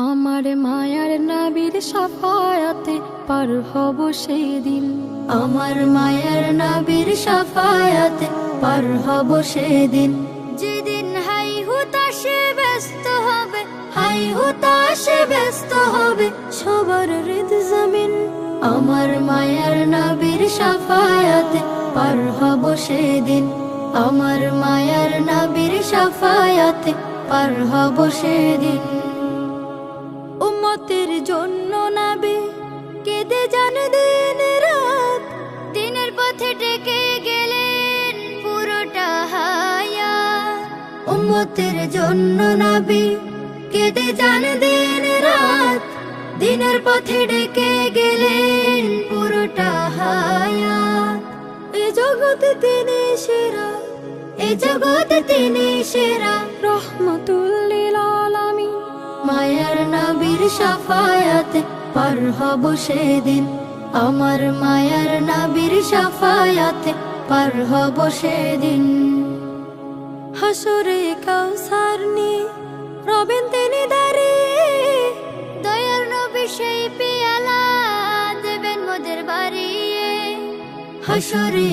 আমার মায়ার নবীর শাফায়াতে পার হব সেদিন। আমার মায়ার নবীর শাফায়াতে পার হব সেদিন। যেদিন হাই হুতাশে ব্যস্ত হবে, হাই হুতাশে ব্যস্ত হবে সবার হৃদ জমিন। আমার মায়ার নবীর শাফায়াতে পার হব সেদিন। আমার মায়ার নবীর শাফায়াতে পার হব সেদিন। উম্মতের জন্য নবী কেঁদে যান দিন রাত, দিনের পথে ডেকে গেলেন পুরোটা হায়াত। উম্মতের জন্য নবী কেঁদে যান দিন রাত, দিনের পথে ডেকে গেলেন পুরোটা হায়াত। এ জগতে তিনি সেরা, এ জগতে তিনি সেরা, রহমাতুল লিল আলামিন। মায়ার নবীর শাফায়াতে পার হব সেদিন। আমার মায়ার নবীর শাফায়াতে পার হব সেদিন। হাসরে কাউসার নিয়ে রবেন তিনি দাঁড়িয়ে, দয়ার নবী সেই পেয়ালা দেবেন মোদের বাড়িয়ে। হাসরে